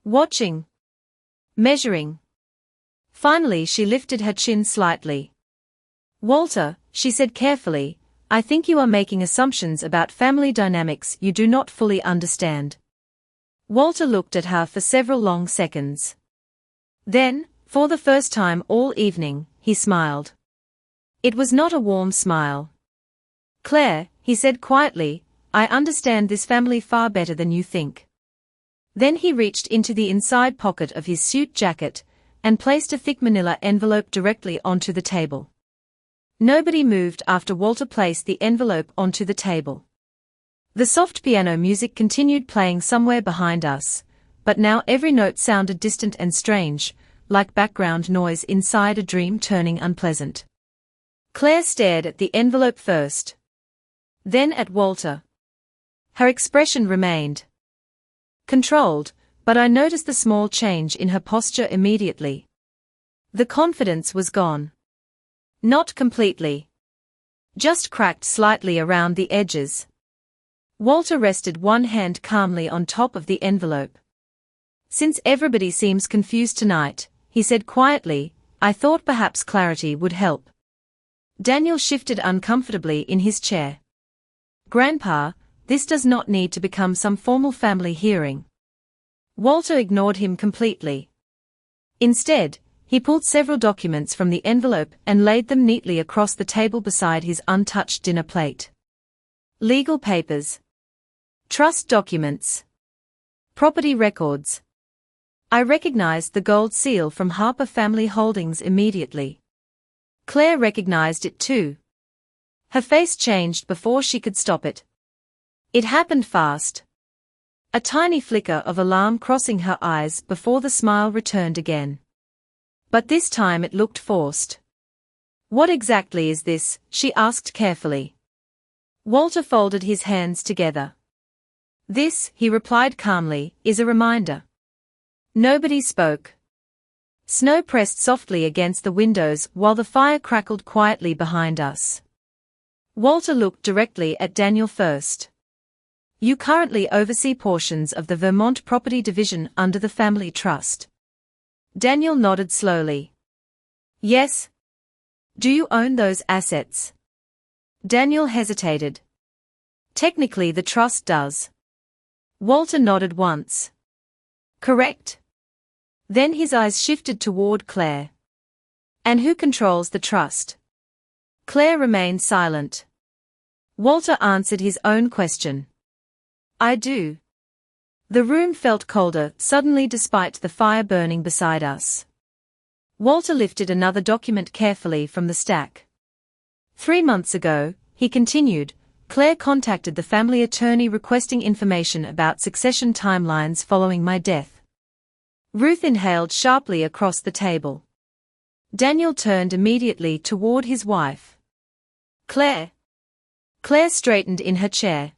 Watching. Measuring. Finally she lifted her chin slightly. "Walter," she said carefully, "I think you are making assumptions about family dynamics you do not fully understand." Walter looked at her for several long seconds. Then, for the first time all evening, he smiled. It was not a warm smile. "Claire," he said quietly, "I understand this family far better than you think." Then he reached into the inside pocket of his suit jacket and placed a thick manila envelope directly onto the table. Nobody moved after Walter placed the envelope onto the table. The soft piano music continued playing somewhere behind us, but now every note sounded distant and strange, like background noise inside a dream turning unpleasant. Claire stared at the envelope first. Then at Walter. Her expression remained controlled, but I noticed the small change in her posture immediately. The confidence was gone. Not completely. Just cracked slightly around the edges. Walter rested one hand calmly on top of the envelope. Since everybody seems confused tonight, he said quietly, I thought perhaps clarity would help. Daniel shifted uncomfortably in his chair. Grandpa, this does not need to become some formal family hearing. Walter ignored him completely. Instead, he pulled several documents from the envelope and laid them neatly across the table beside his untouched dinner plate. Legal papers. Trust documents. Property records. I recognized the gold seal from Harper Family Holdings immediately. Claire recognized it too. Her face changed before she could stop it. It happened fast. A tiny flicker of alarm crossing her eyes before the smile returned again. But this time it looked forced. What exactly is this? She asked carefully. Walter folded his hands together. This, he replied calmly, is a reminder. Nobody spoke. Snow pressed softly against the windows while the fire crackled quietly behind us. Walter looked directly at Daniel first. You currently oversee portions of the Vermont property division under the family trust. Daniel nodded slowly. Yes. Do you own those assets? Daniel hesitated. Technically the trust does. Walter nodded once. Correct. Then his eyes shifted toward Claire. And who controls the trust? Claire remained silent. Walter answered his own question. I do. The room felt colder suddenly despite the fire burning beside us. Walter lifted another document carefully from the stack. 3 months ago, he continued, Claire contacted the family attorney requesting information about succession timelines following my death. Ruth inhaled sharply across the table. Daniel turned immediately toward his wife. Claire. Claire straightened in her chair.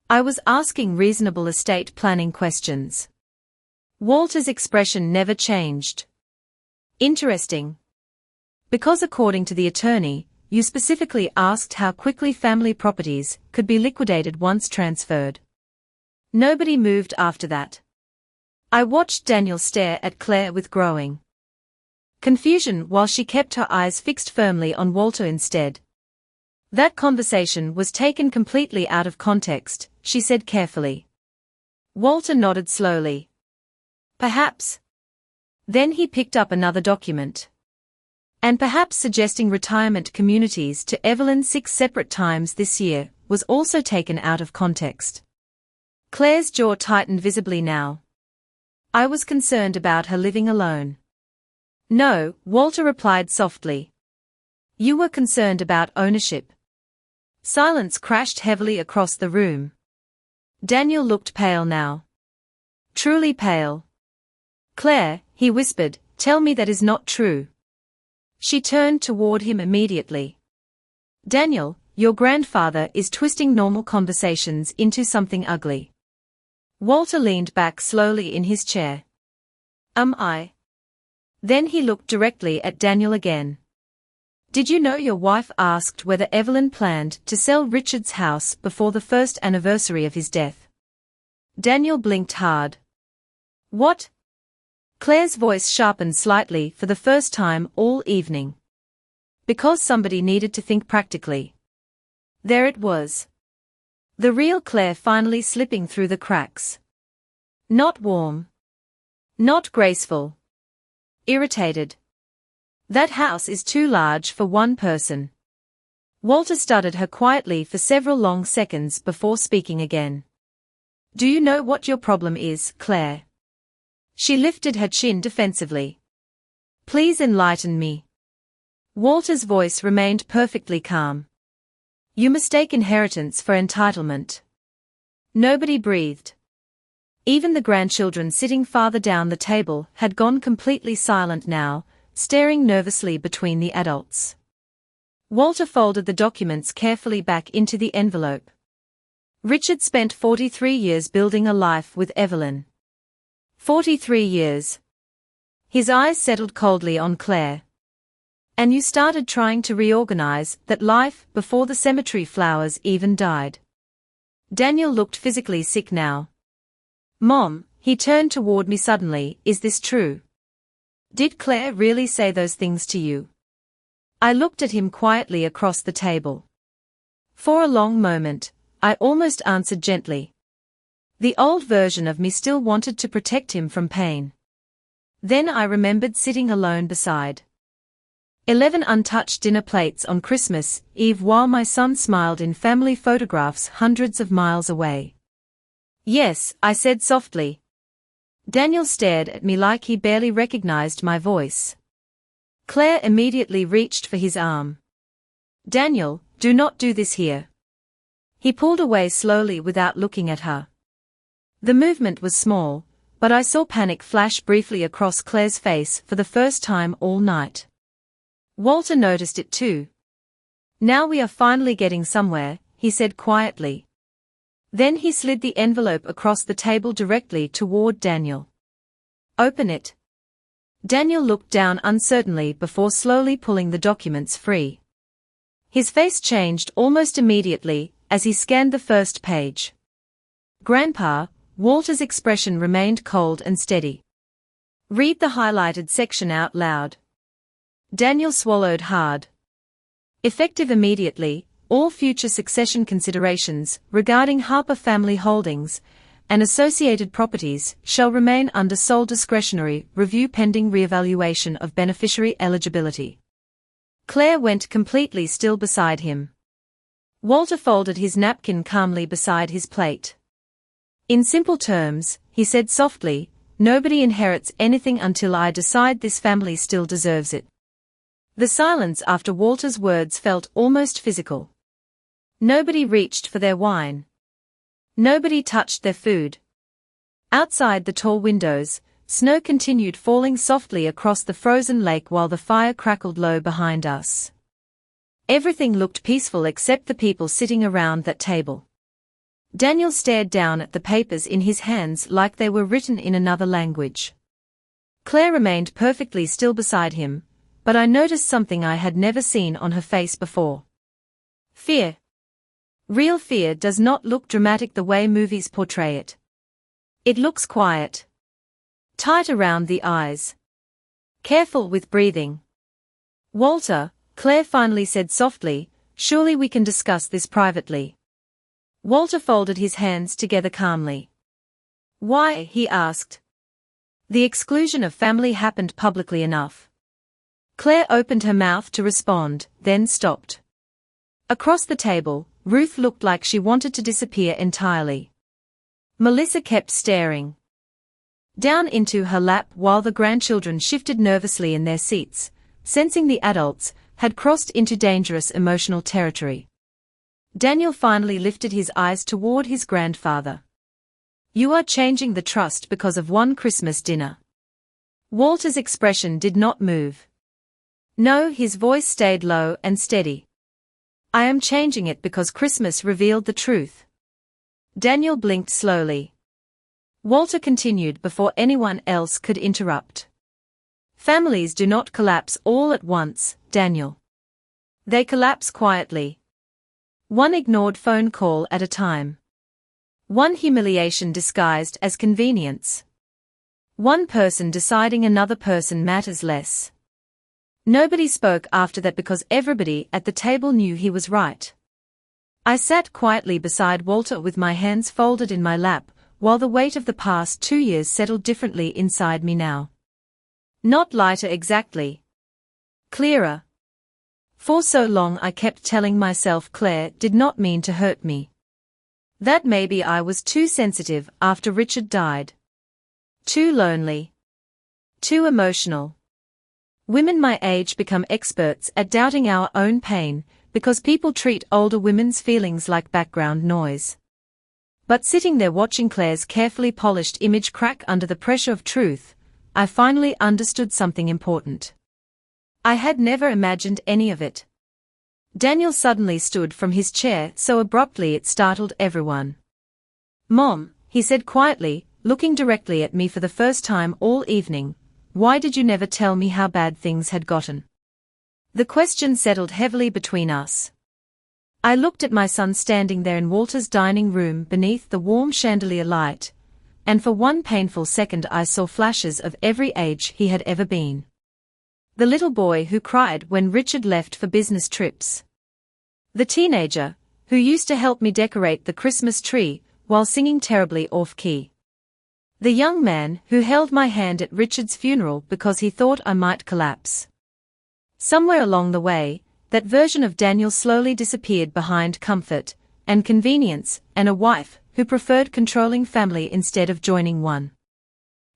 I was asking reasonable estate planning questions. Walter's expression never changed. Interesting. Because according to the attorney, you specifically asked how quickly family properties could be liquidated once transferred. Nobody moved after that. I watched Daniel stare at Claire with growing confusion while she kept her eyes fixed firmly on Walter instead. That conversation was taken completely out of context, she said carefully. Walter nodded slowly. Perhaps. Then he picked up another document. And perhaps suggesting retirement communities to Evelyn 6 separate times this year was also taken out of context. Claire's jaw tightened visibly now. I was concerned about her living alone. No, Walter replied softly. You were concerned about ownership. Silence crashed heavily across the room. Daniel looked pale now. Truly pale. Claire, he whispered, tell me that is not true. She turned toward him immediately. Daniel, your grandfather is twisting normal conversations into something ugly. Walter leaned back slowly in his chair. Am I? Then he looked directly at Daniel again. Did you know your wife asked whether Evelyn planned to sell Richard's house before the first anniversary of his death? Daniel blinked hard. What? Claire's voice sharpened slightly for the first time all evening. Because somebody needed to think practically. There it was. The real Claire finally slipping through the cracks. Not warm. Not graceful. Irritated. That house is too large for one person. Walter studied her quietly for several long seconds before speaking again. Do you know what your problem is, Claire? She lifted her chin defensively. Please enlighten me. Walter's voice remained perfectly calm. You mistake inheritance for entitlement. Nobody breathed. Even the grandchildren sitting farther down the table had gone completely silent now, staring nervously between the adults. Walter folded the documents carefully back into the envelope. Richard spent 43 years building a life with Evelyn. 43 years. His eyes settled coldly on Claire. And you started trying to reorganize that life before the cemetery flowers even died. Daniel looked physically sick now. Mom, he turned toward me suddenly, is this true? Did Claire really say those things to you? I looked at him quietly across the table. For a long moment, I almost answered gently. The old version of me still wanted to protect him from pain. Then I remembered sitting alone beside 11 untouched dinner plates on Christmas Eve while my son smiled in family photographs hundreds of miles away. Yes, I said softly. Daniel stared at me like he barely recognized my voice. Claire immediately reached for his arm. Daniel, do not do this here. He pulled away slowly without looking at her. The movement was small, but I saw panic flash briefly across Claire's face for the first time all night. Walter noticed it too. Now we are finally getting somewhere, he said quietly. Then he slid the envelope across the table directly toward Daniel. Open it. Daniel looked down uncertainly before slowly pulling the documents free. His face changed almost immediately as he scanned the first page. Grandpa, Walter's expression remained cold and steady. Read the highlighted section out loud. Daniel swallowed hard. Effective immediately, all future succession considerations regarding Harper family holdings and associated properties shall remain under sole discretionary review pending reevaluation of beneficiary eligibility. Claire went completely still beside him. Walter folded his napkin calmly beside his plate. In simple terms, he said softly, nobody inherits anything until I decide this family still deserves it. The silence after Walter's words felt almost physical. Nobody reached for their wine. Nobody touched their food. Outside the tall windows, snow continued falling softly across the frozen lake while the fire crackled low behind us. Everything looked peaceful except the people sitting around that table. Daniel stared down at the papers in his hands like they were written in another language. Claire remained perfectly still beside him, but I noticed something I had never seen on her face before. Fear. Real fear does not look dramatic the way movies portray it. It looks quiet. Tight around the eyes. Careful with breathing. Walter, Claire finally said softly, surely we can discuss this privately. Walter folded his hands together calmly. Why? He asked. The exclusion of family happened publicly enough. Claire opened her mouth to respond, then stopped. Across the table, Ruth looked like she wanted to disappear entirely. Melissa kept staring down into her lap while the grandchildren shifted nervously in their seats, sensing the adults had crossed into dangerous emotional territory. Daniel finally lifted his eyes toward his grandfather. You are changing the trust because of one Christmas dinner. Walter's expression did not move. No, his voice stayed low and steady. I am changing it because Christmas revealed the truth. Daniel blinked slowly. Walter continued before anyone else could interrupt. Families do not collapse all at once, Daniel. They collapse quietly. One ignored phone call at a time. One humiliation disguised as convenience. One person deciding another person matters less. Nobody spoke after that because everybody at the table knew he was right. I sat quietly beside Walter with my hands folded in my lap, while the weight of the past 2 years settled differently inside me now. Not lighter exactly. Clearer. For so long I kept telling myself Claire did not mean to hurt me. That maybe I was too sensitive after Richard died. Too lonely. Too emotional. Women my age become experts at doubting our own pain, because people treat older women's feelings like background noise. But sitting there watching Claire's carefully polished image crack under the pressure of truth, I finally understood something important. I had never imagined any of it. Daniel suddenly stood from his chair so abruptly it startled everyone. "Mom," he said quietly, looking directly at me for the first time all evening, "why did you never tell me how bad things had gotten?" The question settled heavily between us. I looked at my son standing there in Walter's dining room beneath the warm chandelier light, and for one painful second I saw flashes of every age he had ever been. The little boy who cried when Richard left for business trips. The teenager who used to help me decorate the Christmas tree while singing terribly off-key. The young man who held my hand at Richard's funeral because he thought I might collapse. Somewhere along the way, that version of Daniel slowly disappeared behind comfort and convenience and a wife who preferred controlling family instead of joining one.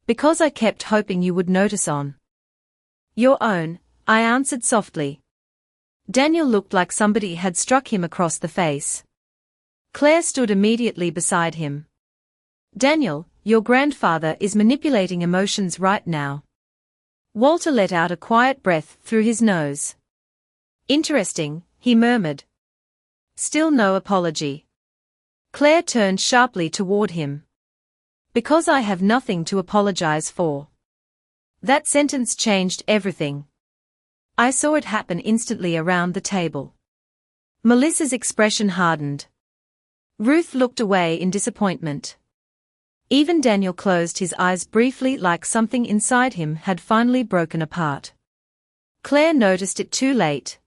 "Because I kept hoping you would notice on your own," I answered softly. Daniel looked like somebody had struck him across the face. Claire stood immediately beside him. "Daniel, your grandfather is manipulating emotions right now." Walter let out a quiet breath through his nose. "Interesting," he murmured. Still no apology. Claire turned sharply toward him. "Because I have nothing to apologize for." That sentence changed everything. I saw it happen instantly around the table. Melissa's expression hardened. Ruth looked away in disappointment. Even Daniel closed his eyes briefly like something inside him had finally broken apart. Claire noticed it too late.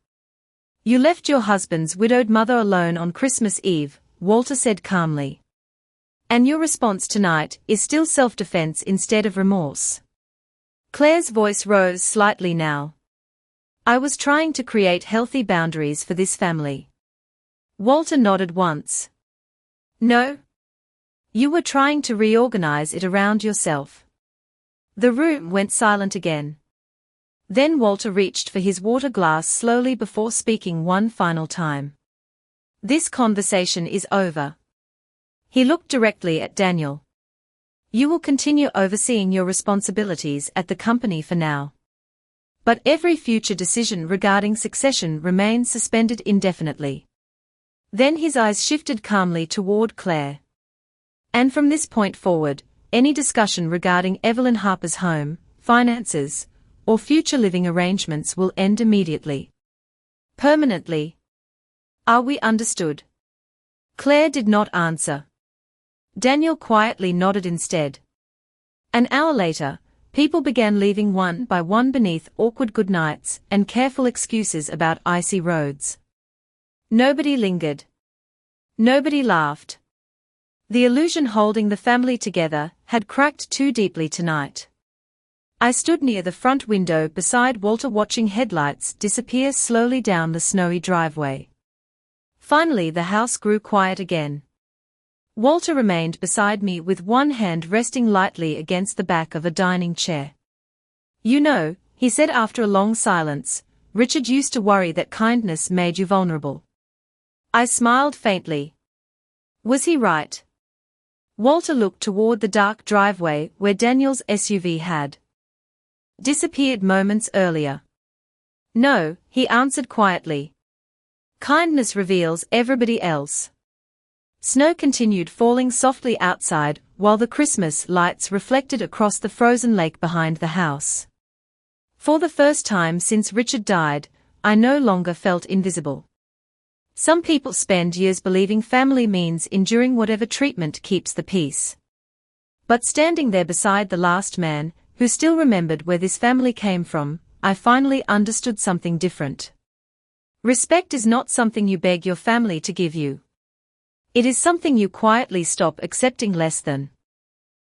"You left your husband's widowed mother alone on Christmas Eve," Walter said calmly. "And your response tonight is still self-defense instead of remorse." Claire's voice rose slightly now. "I was trying to create healthy boundaries for this family." Walter nodded once. "No? You were trying to reorganize it around yourself." The room went silent again. Then Walter reached for his water glass slowly before speaking one final time. "This conversation is over." He looked directly at Daniel. "You will continue overseeing your responsibilities at the company for now. But every future decision regarding succession remains suspended indefinitely." Then his eyes shifted calmly toward Claire. "And from this point forward, any discussion regarding Evelyn Harper's home, finances, or future living arrangements will end immediately. Permanently. Are we understood?" Claire did not answer. Daniel quietly nodded instead. An hour later, people began leaving one by one beneath awkward goodnights and careful excuses about icy roads. Nobody lingered. Nobody laughed. The illusion holding the family together had cracked too deeply tonight. I stood near the front window beside Walter watching headlights disappear slowly down the snowy driveway. Finally the house grew quiet again. Walter remained beside me with one hand resting lightly against the back of a dining chair. "You know," he said after a long silence, "Richard used to worry that kindness made you vulnerable." I smiled faintly. Was he right? Walter looked toward the dark driveway where Daniel's SUV had disappeared moments earlier. "No," he answered quietly. "Kindness reveals everybody else." Snow continued falling softly outside while the Christmas lights reflected across the frozen lake behind the house. For the first time since Richard died, I no longer felt invisible. Some people spend years believing family means enduring whatever treatment keeps the peace. But standing there beside the last man, who still remembered where this family came from, I finally understood something different. Respect is not something you beg your family to give you. It is something you quietly stop accepting less than.